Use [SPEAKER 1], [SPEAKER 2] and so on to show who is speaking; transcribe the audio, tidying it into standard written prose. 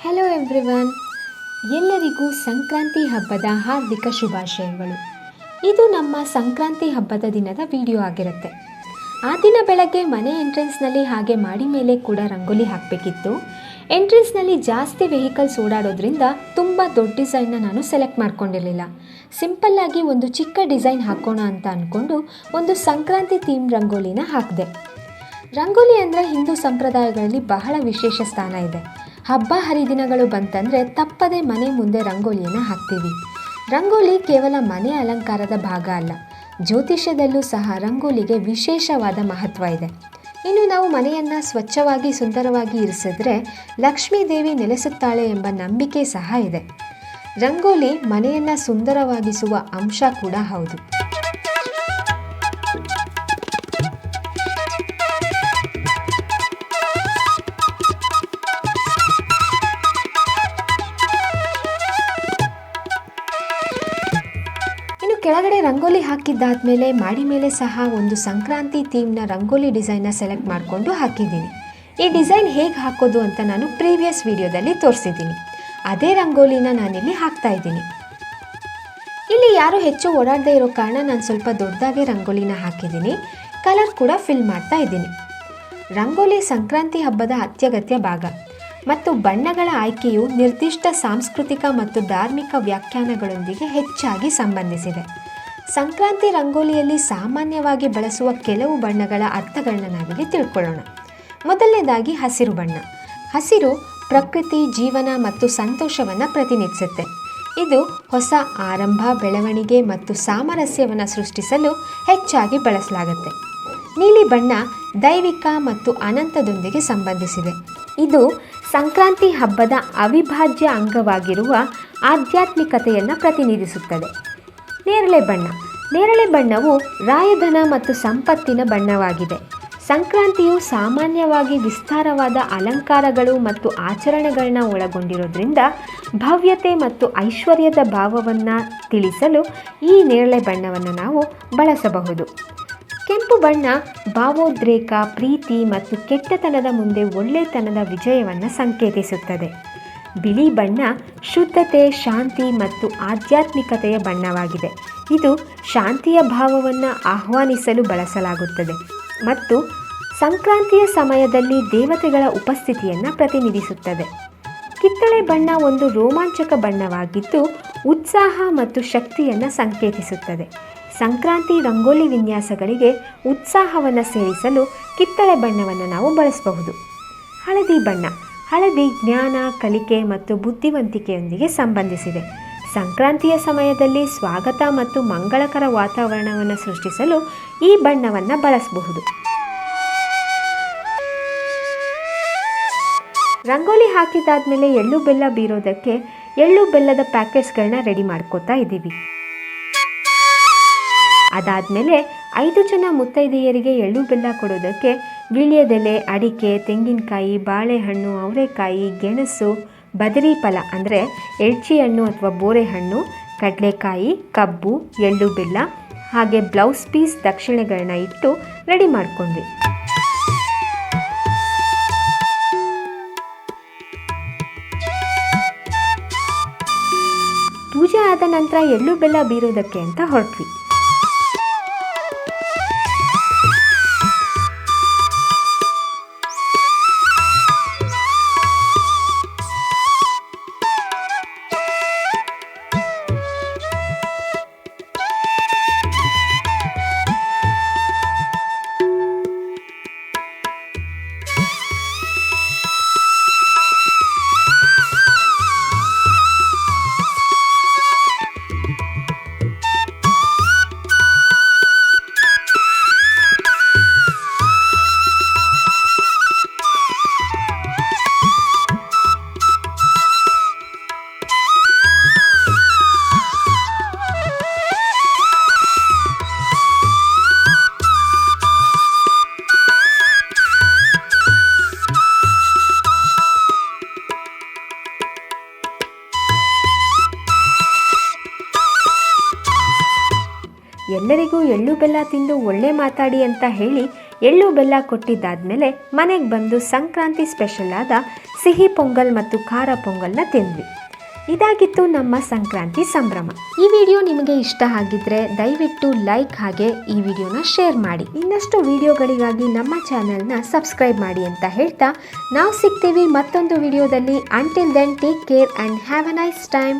[SPEAKER 1] Hello everyone, ಎಲ್ಲರಿಗೂ ಸಂಕ್ರಾಂತಿ ಹಬ್ಬದ ಹಾರ್ದಿಕ ಶುಭಾಶಯಗಳು. ಇದು ನಮ್ಮ ಸಂಕ್ರಾಂತಿ ಹಬ್ಬದ ದಿನದ ವಿಡಿಯೋ ಆಗಿರುತ್ತೆ. ಆ ದಿನ ಬೆಳಗ್ಗೆ ಮನೆ ಎಂಟ್ರೆನ್ಸ್ನಲ್ಲಿ ಹಾಗೆ ಮಾಡಿ ಮೇಲೆ ಕೂಡ ರಂಗೋಲಿ ಹಾಕಬೇಕಿತ್ತು. ಎಂಟ್ರೆನ್ಸ್ನಲ್ಲಿ ಜಾಸ್ತಿ ವೆಹಿಕಲ್ಸ್ ಓಡಾಡೋದ್ರಿಂದ ತುಂಬ ದೊಡ್ಡ ಡಿಸೈನ್ನ ನಾನು ಸೆಲೆಕ್ಟ್ ಮಾಡ್ಕೊಂಡಿರಲಿಲ್ಲ. ಸಿಂಪಲ್ಲಾಗಿ ಒಂದು ಚಿಕ್ಕ ಡಿಸೈನ್ ಹಾಕೋಣ ಅಂತ ಅಂದ್ಕೊಂಡು ಒಂದು ಸಂಕ್ರಾಂತಿ ಥೀಮ್ ರಂಗೋಲಿನ ಹಾಕಿದೆ. ರಂಗೋಲಿ ಅಂದರೆ ಹಿಂದೂ ಸಂಪ್ರದಾಯಗಳಲ್ಲಿ ಬಹಳ ವಿಶೇಷ ಸ್ಥಾನ ಇದೆ. ಹಬ್ಬ ಹರಿದಿನಗಳು ಬಂತಂದರೆ ತಪ್ಪದೆ ಮನೆ ಮುಂದೆ ರಂಗೋಲಿಯನ್ನು ಹಾಕ್ತೀವಿ. ರಂಗೋಲಿ ಕೇವಲ ಮನೆ ಅಲಂಕಾರದ ಭಾಗ ಅಲ್ಲ, ಜ್ಯೋತಿಷ್ಯದಲ್ಲೂ ಸಹ ರಂಗೋಲಿಗೆ ವಿಶೇಷವಾದ ಮಹತ್ವ ಇದೆ. ಇನ್ನು ನಾವು ಮನೆಯನ್ನು ಸ್ವಚ್ಛವಾಗಿ ಸುಂದರವಾಗಿ ಇರಿಸಿದ್ರೆ ಲಕ್ಷ್ಮೀ ದೇವಿ ನೆಲೆಸುತ್ತಾಳೆ ಎಂಬ ನಂಬಿಕೆ ಸಹ ಇದೆ. ರಂಗೋಲಿ ಮನೆಯನ್ನು ಸುಂದರವಾಗಿಸುವ ಅಂಶ ಕೂಡ ಹೌದು. ಕೆಳಗಡೆ ರಂಗೋಲಿ ಹಾಕಿದ್ದಾದಮೇಲೆ ಮಾಡಿ ಮೇಲೆ ಸಹ ಒಂದು ಸಂಕ್ರಾಂತಿ ಥೀಮ್ನ ರಂಗೋಲಿ ಡಿಸೈನ್ನ ಸೆಲೆಕ್ಟ್ ಮಾಡಿಕೊಂಡು ಹಾಕಿದ್ದೀನಿ. ಈ ಡಿಸೈನ್ ಹೇಗೆ ಹಾಕೋದು ಅಂತ ನಾನು ಪ್ರೀವಿಯಸ್ ವಿಡಿಯೋದಲ್ಲಿ ತೋರಿಸಿದ್ದೀನಿ. ಅದೇ ರಂಗೋಲಿನ ನಾನಿಲ್ಲಿ ಹಾಕ್ತಾ ಇದ್ದೀನಿ. ಇಲ್ಲಿ ಯಾರು ಹೆಚ್ಚು ಓಡಾಡದೇ ಇರೋ ಕಾರಣ ನಾನು ಸ್ವಲ್ಪ ದೊಡ್ಡದಾಗೆ ರಂಗೋಲಿನ ಹಾಕಿದ್ದೀನಿ. ಕಲರ್ ಕೂಡ ಫಿಲ್ ಮಾಡ್ತಾ ಇದ್ದೀನಿ. ರಂಗೋಲಿ ಸಂಕ್ರಾಂತಿ ಹಬ್ಬದ ಅತ್ಯಗತ್ಯ ಭಾಗ ಮತ್ತು ಬಣ್ಣಗಳ ಆಯ್ಕೆಯು ನಿರ್ದಿಷ್ಟ ಸಾಂಸ್ಕೃತಿಕ ಮತ್ತು ಧಾರ್ಮಿಕ ವ್ಯಾಖ್ಯಾನಗಳೊಂದಿಗೆ ಹೆಚ್ಚಾಗಿ ಸಂಬಂಧಿಸಿದೆ. ಸಂಕ್ರಾಂತಿ ರಂಗೋಲಿಯಲ್ಲಿ ಸಾಮಾನ್ಯವಾಗಿ ಬಳಸುವ ಕೆಲವು ಬಣ್ಣಗಳ ಅರ್ಥಗಳನ್ನ ನಾವಿಲ್ಲಿ ತಿಳ್ಕೊಳ್ಳೋಣ. ಮೊದಲನೇದಾಗಿ ಹಸಿರು ಬಣ್ಣ. ಹಸಿರು ಪ್ರಕೃತಿ, ಜೀವನ ಮತ್ತು ಸಂತೋಷವನ್ನು ಪ್ರತಿನಿಧಿಸುತ್ತೆ. ಇದು ಹೊಸ ಆರಂಭ, ಬೆಳವಣಿಗೆ ಮತ್ತು ಸಾಮರಸ್ಯವನ್ನು ಸೃಷ್ಟಿಸಲು ಹೆಚ್ಚಾಗಿ ಬಳಸಲಾಗುತ್ತೆ. ನೀಲಿ ಬಣ್ಣ ದೈವಿಕ ಮತ್ತು ಅನಂತದೊಂದಿಗೆ ಸಂಬಂಧಿಸಿದೆ. ಇದು ಸಂಕ್ರಾಂತಿ ಹಬ್ಬದ ಅವಿಭಾಜ್ಯ ಅಂಗವಾಗಿರುವ ಆಧ್ಯಾತ್ಮಿಕತೆಯನ್ನು ಪ್ರತಿನಿಧಿಸುತ್ತದೆ. ನೇರಳೆ ಬಣ್ಣ. ನೇರಳೆ ಬಣ್ಣವು ರಾಯಧನ ಮತ್ತು ಸಂಪತ್ತಿನ ಬಣ್ಣವಾಗಿದೆ. ಸಂಕ್ರಾಂತಿಯು ಸಾಮಾನ್ಯವಾಗಿ ವಿಸ್ತಾರವಾದ ಅಲಂಕಾರಗಳು ಮತ್ತು ಆಚರಣೆಗಳನ್ನ ಒಳಗೊಂಡಿರೋದ್ರಿಂದ ಭವ್ಯತೆ ಮತ್ತು ಐಶ್ವರ್ಯದ ಭಾವವನ್ನು ತಿಳಿಸಲು ಈ ನೇರಳೆ ಬಣ್ಣವನ್ನು ನಾವು ಬಳಸಬಹುದು. ಕೆಂಪು ಬಣ್ಣ ಭಾವೋದ್ರೇಕ, ಪ್ರೀತಿ ಮತ್ತು ಕೆಟ್ಟತನದ ಮುಂದೆ ಒಳ್ಳೆತನದ ವಿಜಯವನ್ನು ಸಂಕೇತಿಸುತ್ತದೆ. ಬಿಳಿ ಬಣ್ಣ ಶುದ್ಧತೆ, ಶಾಂತಿ ಮತ್ತು ಆಧ್ಯಾತ್ಮಿಕತೆಯ ಬಣ್ಣವಾಗಿದೆ. ಇದು ಶಾಂತಿಯ ಭಾವವನ್ನು ಆಹ್ವಾನಿಸಲು ಬಳಸಲಾಗುತ್ತದೆ ಮತ್ತು ಸಂಕ್ರಾಂತಿಯ ಸಮಯದಲ್ಲಿ ದೇವತೆಗಳ ಉಪಸ್ಥಿತಿಯನ್ನು ಪ್ರತಿನಿಧಿಸುತ್ತದೆ. ಕಿತ್ತಳೆ ಬಣ್ಣ ಒಂದು ರೋಮಾಂಚಕ ಬಣ್ಣವಾಗಿದ್ದು ಉತ್ಸಾಹ ಮತ್ತು ಶಕ್ತಿಯನ್ನು ಸಂಕೇತಿಸುತ್ತದೆ. ಸಂಕ್ರಾಂತಿ ರಂಗೋಲಿ ವಿನ್ಯಾಸಗಳಿಗೆ ಉತ್ಸಾಹವನ್ನು ಸೇರಿಸಲು ಕಿತ್ತಳೆ ಬಣ್ಣವನ್ನು ನಾವು ಬಳಸಬಹುದು. ಹಳದಿ ಬಣ್ಣ. ಹಳದಿ ಜ್ಞಾನ, ಕಲಿಕೆ ಮತ್ತು ಬುದ್ಧಿವಂತಿಕೆಯೊಂದಿಗೆ ಸಂಬಂಧಿಸಿದೆ. ಸಂಕ್ರಾಂತಿಯ ಸಮಯದಲ್ಲಿ ಸ್ವಾಗತ ಮತ್ತು ಮಂಗಳಕರ ವಾತಾವರಣವನ್ನು ಸೃಷ್ಟಿಸಲು ಈ ಬಣ್ಣವನ್ನು ಬಳಸಬಹುದು. ರಂಗೋಲಿ ಹಾಕಿದಾದ್ಮೇಲೆ ಎಳ್ಳು ಬೆಲ್ಲ ಬೀರೋದಕ್ಕೆ ಎಳ್ಳು ಬೆಲ್ಲದ ಪ್ಯಾಕೆಟ್ಸ್ಗಳನ್ನ ರೆಡಿ ಮಾಡ್ಕೋತಾ ಇದ್ದೀವಿ. ಅದಾದಮೇಲೆ 5 ಜನ ಮುತ್ತೈದೆಯರಿಗೆ ಎಳ್ಳು ಬೆಲ್ಲ ಕೊಡೋದಕ್ಕೆ ವೀಳ್ಯದೆಲೆ, ಅಡಿಕೆ, ತೆಂಗಿನಕಾಯಿ, ಬಾಳೆಹಣ್ಣು, ಅವರೆಕಾಯಿ, ಗೆಣಸು, ಬದರಿ ಫಲ ಅಂದರೆ ಎಳ್ಚಿ ಹಣ್ಣು ಅಥವಾ ಬೋರೆ ಹಣ್ಣು, ಕಡಲೆಕಾಯಿ, ಕಬ್ಬು, ಎಳ್ಳು ಬೆಲ್ಲ ಹಾಗೆ ಬ್ಲೌಸ್ ಪೀಸ್ ದಕ್ಷಿಣೆಗಳನ್ನ ಇಟ್ಟು ರೆಡಿ ಮಾಡ್ಕೊಂಡ್ವಿ. ಪೂಜೆ ಆದ ನಂತರ ಎಳ್ಳು ಬೆಲ್ಲ ಬೀರೋದಕ್ಕೆ ಅಂತ ಹೊರಟ್ವಿ. ಎಲ್ಲರಿಗೂ ಎಳ್ಳು ಬೆಲ್ಲ ತಿಂದು ಒಳ್ಳೆ ಮಾತಾಡಿ ಅಂತ ಹೇಳಿ ಎಳ್ಳು ಬೆಲ್ಲ ಕೊಟ್ಟಿದ್ದಾದಮೇಲೆ ಮನೆಗೆ ಬಂದು ಸಂಕ್ರಾಂತಿ ಸ್ಪೆಷಲ್ ಆದ ಸಿಹಿ ಪೊಂಗಲ್ ಮತ್ತು ಖಾರ ಪೊಂಗಲ್ನ ತಿಂದ್ವಿ. ಇದಾಗಿತ್ತು ನಮ್ಮ ಸಂಕ್ರಾಂತಿ ಸಂಭ್ರಮ. ಈ ವಿಡಿಯೋ ನಿಮಗೆ ಇಷ್ಟ ಆಗಿದ್ರೆ ದಯವಿಟ್ಟು ಲೈಕ್ ಹಾಗೆ ಈ ವಿಡಿಯೋನ ಶೇರ್ ಮಾಡಿ. ಇನ್ನಷ್ಟು ವಿಡಿಯೋಗಳಿಗಾಗಿ ನಮ್ಮ ಚಾನೆಲ್ನ ಸಬ್ಸ್ಕ್ರೈಬ್ ಮಾಡಿ ಅಂತ ಹೇಳ್ತಾ ನಾವು ಸಿಗ್ತೀವಿ ಮತ್ತೊಂದು ವಿಡಿಯೋದಲ್ಲಿ. Until then take care and have a nice time.